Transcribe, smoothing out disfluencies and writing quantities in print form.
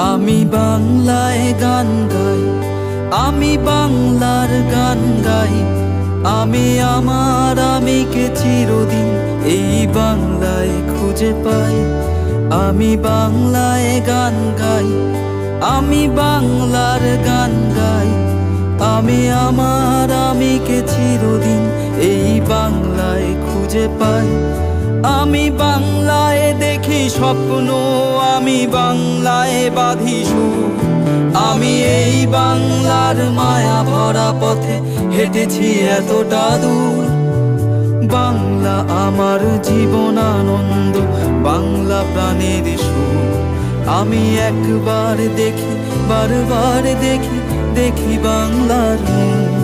আমি বাংলায় গান গাই, আমি বাংলার গান গাই। আমি আমার আমিকে চিরদিন এই বাংলায় খুঁজে পাই। আমি বাংলায় গান গাই, আমি বাংলার গান গাই। আমি আমার আমিকে চিরদিন এই বাংলায় খুঁজে পাই। আমি বাংলায় দেখি স্বপ্ন, আমি বাংলায় বাঁধি সুর। আমি এই বাংলার মায়া ভরা পথে হেঁটেছি এতটা দূর। বাংলা আমার জীবন আনন্দ, বাংলা প্রাণের সুর। আমি একবার দেখি, বারবার দেখি, দেখি বাংলার মুখ।